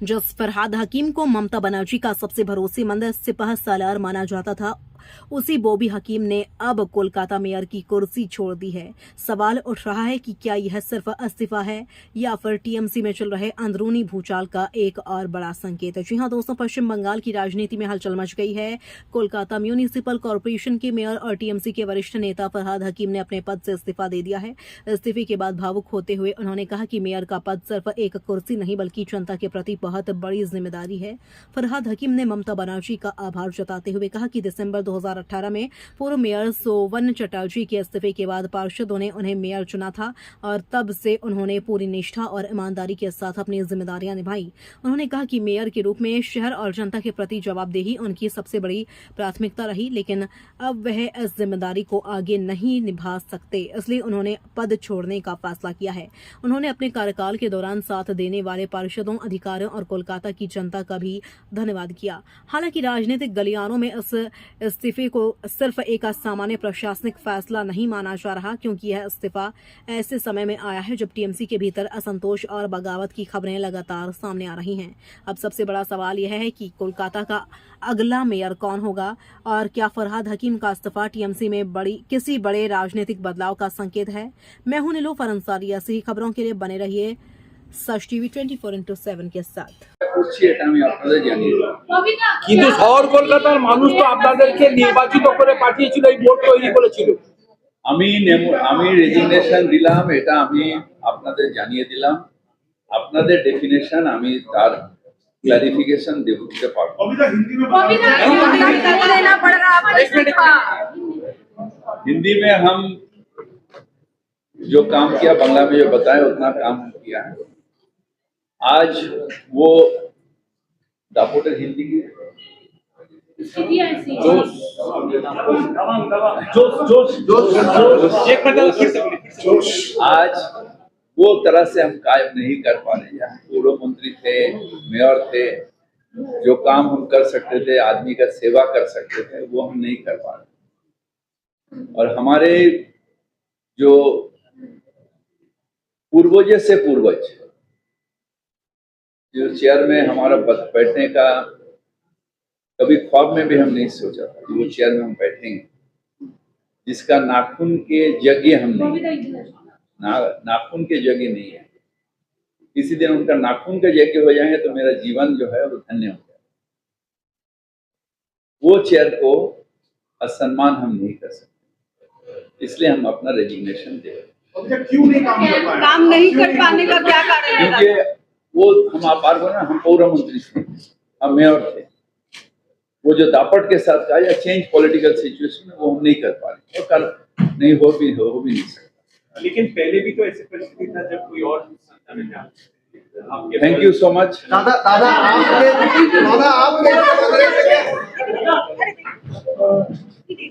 जिस फरहाद हकीम को ममता बनर्जी का सबसे भरोसेमंद सिपह सालार माना जाता था, उसी बॉबी हकीम ने अब कोलकाता मेयर की कुर्सी छोड़ दी है। सवाल उठ रहा है कि क्या यह सिर्फ इस्तीफा है या फिर टीएमसी में चल रहे अंदरूनी भूचाल का एक और बड़ा संकेत। जी हां दोस्तों, पश्चिम बंगाल की राजनीति में हलचल मच गई है। कोलकाता म्यूनिसिपल कॉर्पोरेशन के मेयर और टीएमसी के वरिष्ठ नेता फरहाद हकीम ने अपने पद से इस्तीफा दे दिया है। इस्तीफे के बाद भावुक होते हुए उन्होंने कहा कि मेयर का पद सिर्फ एक कुर्सी नहीं बल्कि जनता के प्रति बहुत बड़ी जिम्मेदारी है। फरहाद हकीम ने ममता बनर्जी का आभार जताते हुए कहा कि दिसंबर 2018 में पूर्व मेयर सोवन चटर्जी के इस्तीफे के बाद पार्षदों ने उन्हें मेयर चुना था और तब से उन्होंने पूरी निष्ठा और ईमानदारी के साथ अपनी जिम्मेदारियां निभाई। उन्होंने कहा कि मेयर के रूप में शहर और जनता के प्रति जवाबदेही उनकी सबसे बड़ी प्राथमिकता रही, लेकिन अब वह इस जिम्मेदारी को आगे नहीं निभा सकते, इसलिए उन्होंने पद छोड़ने का फैसला किया है। उन्होंने अपने कार्यकाल के दौरान साथ देने वाले पार्षदों, अधिकारियों और कोलकाता की जनता का भी धन्यवाद किया। हालांकि राजनीतिक गलियारों में इस इस्तीफे को सिर्फ एक सामान्य प्रशासनिक फैसला नहीं माना जा रहा, क्योंकि यह इस्तीफा ऐसे समय में आया है जब टीएमसी के भीतर असंतोष और बगावत की खबरें लगातार सामने आ रही हैं। अब सबसे बड़ा सवाल यह है कि कोलकाता का अगला मेयर कौन होगा और क्या फरहाद हकीम का इस्तीफा टीएमसी में किसी बड़े राजनीतिक बदलाव का संकेत है। मैं हूं नीलोफर अंसारी। ऐसी ही खबरों के लिए बने रहिए सच टीवी 24/7 के साथ। কিন্তু শহর কলকাতার মানুষ তো আপনাদেরকে নির্বাচিত করে পাঠিয়েছিল, এই বোর্ড তৈরি করেছিল। আমি রেজিগনেশন দিলাম, এটা আমি আপনাদের জানিয়ে দিলাম। আপনাদের ডেফিনেশন আমি তার ক্লারিফिकेशन দিতে পারবো। हिंदी में हम जो काम किया, बांग्ला में जो बताया उतना काम हम किया है। आज वो दापोटर हिंदी की आज वो तरह से हम कायम नहीं कर पा रहे हैं। पूर्व मंत्री थे, मेयर थे, जो काम हम कर सकते थे, आदमी का सेवा कर सकते थे, वो हम नहीं कर पा रहे। और हमारे जो पूर्वज से पूर्वज जो चेयर में हमारा बैठने का कभी ख्वाब में भी हम नहीं सोचा था कि वो चेयर में हम बैठेंगे, जिसका नाखून के यज्ञ हम नहीं, नाखून के यज्ञ नहीं है। किसी दिन उनका नाखून के यज्ञ हो जाएंगे तो मेरा जीवन जो है वो धन्य हो जाएगा। वो चेयर को असम्मान हम नहीं कर सकते, इसलिए हम अपना रेजिग्नेशन दे रहे हैं। क्यों नहीं काम नहीं कर पाने का क्या कारण है? क्योंकि वो हम आपार बोले, हम पूर्व मंत्री थे, हम मेयर थे। वो जो दापट के साथ का या चेंज पॉलिटिकल सिचुएशन वो हम नहीं कर पा रहे, और कल नहीं हो भी नहीं सकता। लेकिन पहले भी तो ऐसे परिस्थिति था जब कोई और थैंक यू सो मच। दादा आप